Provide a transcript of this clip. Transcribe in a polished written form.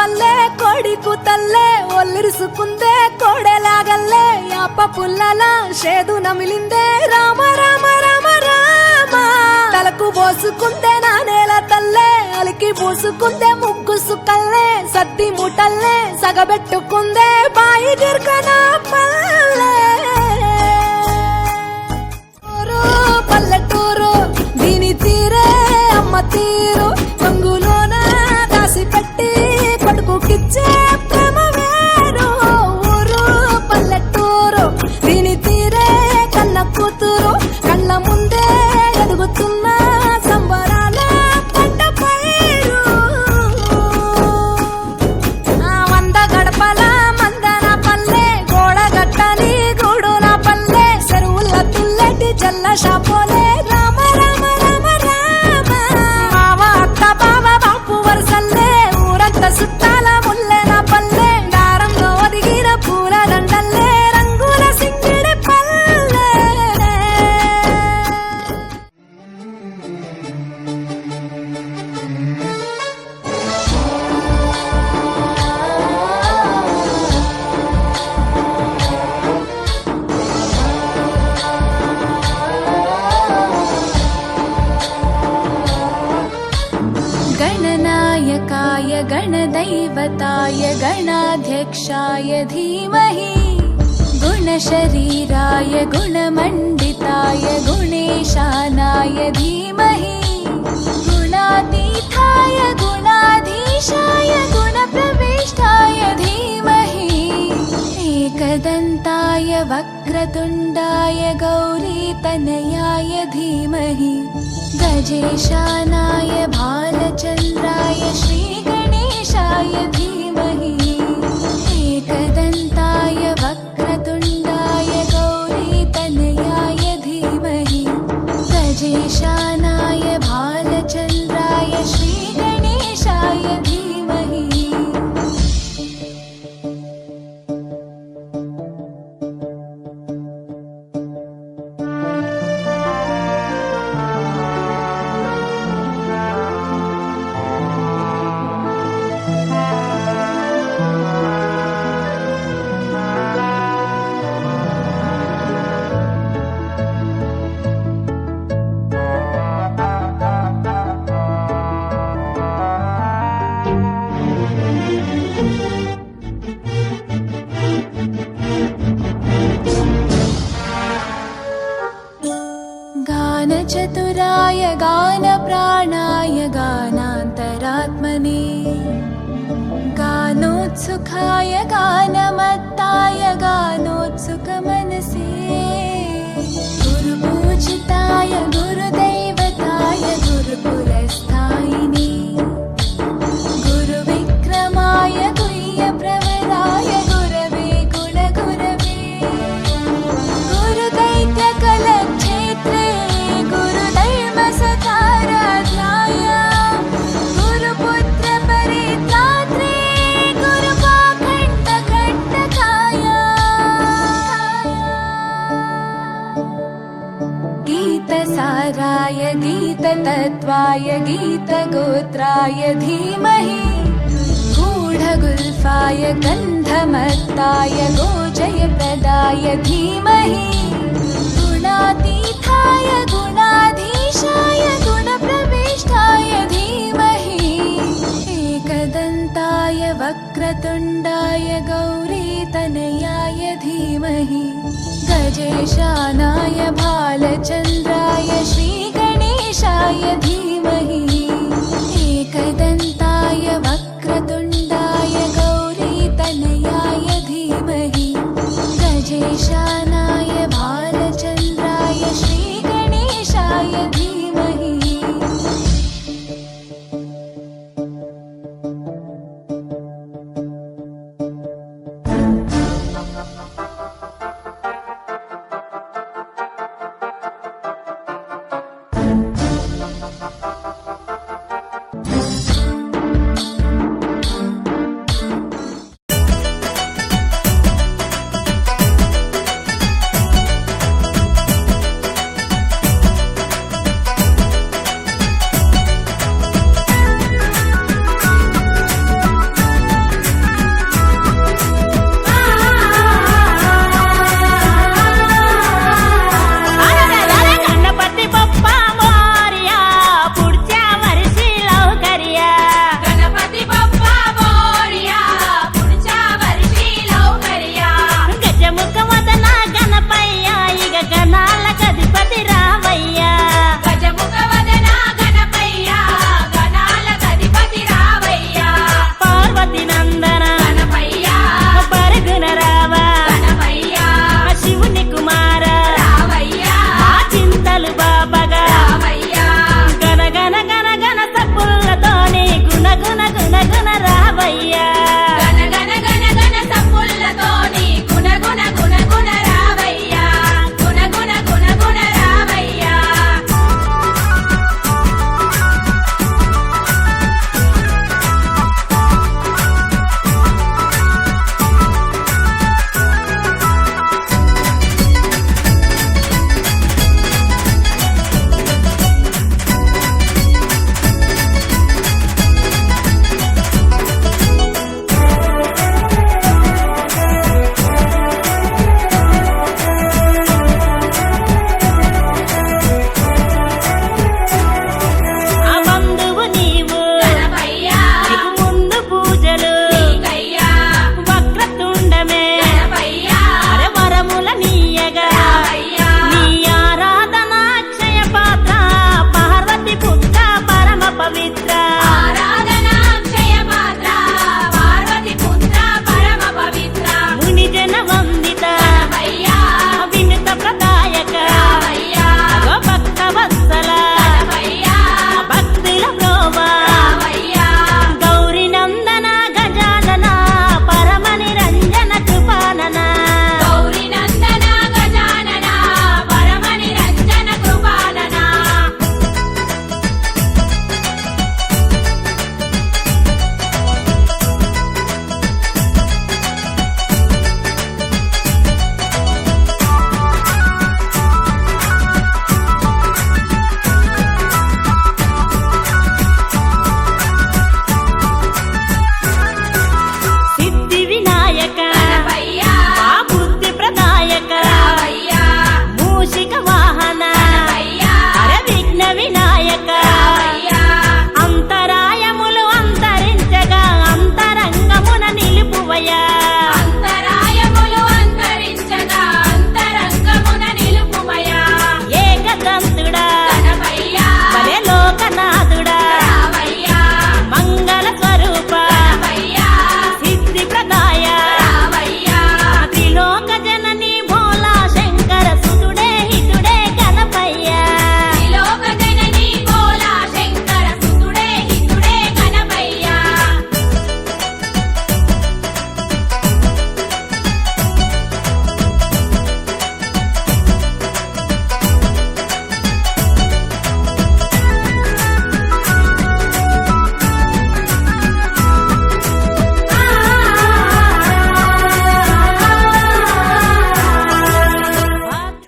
పల్లె కోడి కూతల్లే ఒల్లిరుసుకుందే కోడెలాగల్లే యాప పుల్లల షేదు నమిలిందే రామ రామ రామ రామ తలకు పోసుకుందే నా నేల తల్లే అలికి పూసుకుందే ముగ్గు సుక్కల్లే సద్ది ముటల్లే సగబెట్టుకుందే బాయి గిర్కన పల్లె పల్లెటూరు దీని తీరే అమ్మ తీరు కొంగులోన దాసి పెట్టి కొడుకుకిచ్చే ప్రేమ వేరు ఊరు పల్లెటూరు దీని తీరే కన్న కూతురు కళ్ళ ముందే ఎదుగుతున్న సంబరాల పంట పైరు వంద గడపల మందన పల్లె గోడ గట్టని గూడు నా పల్లె చెరువుల తుల్లటి జల్ల షాపోలే రామ రామ రామ రామ మావ అత్త బావ బాపు వరసల్లే ఊరంత సుట్టాల ముల్లె నా పల్లె దారంలో ఒదిగిన పూల దండల్లే రంగుల సింగిడి పల్లె गणनायकाय गणदैवताय गणाध्यक्षाय धीमहि गुणशरीराय गुणमण्डिताय गुणेशानाय धीमहि गुणातीताय गुणाधीशाय गुणप्रविष्टाय धीमहि एकदन्ताय वक्रतुण्डाय गौरीतनयाय धीमहि गजेशानाय भालचन्द्राय श्रीगणेशाय धीमहि एकदन्ताय वक्रतुण्डाय गौरीतनयाय धीमहि गजेशानाय भालचन्द्राय श्रीगणेशाय धीमहि गानचतुराय गानप्राणाय गानान्तरात्मने गानोत्सुकाय गानमत्ताय गानोत्सुकमनसे गुरुपूजिताय गुरुदैवताय गुरुकुलस्थायिने गुरुविक्रमाय गुह्यप्रवराय गुरवे गुणगुरवे गुरुदैत्यकलक्षेत्रे गुरुदैवसताराध्याय गुरुपुत्रपरित्रात्रे गुरुपाखण्डखण्डकाय गीतसाराय गीततत्त्वाय गीतगोत्राय धीमहि गूढगुल्फाय गन्धमत्ताय गोजयप्रदाय धीमहि गुणातीताय गुणाधीशाय गुणप्रविष्टाय धीमहि एकदन्ताय वक्रतुण्डाय गौरीतनयाय धीमहि गजेशानाय भालचन्द्राय श्रीगणेशाय धीमहि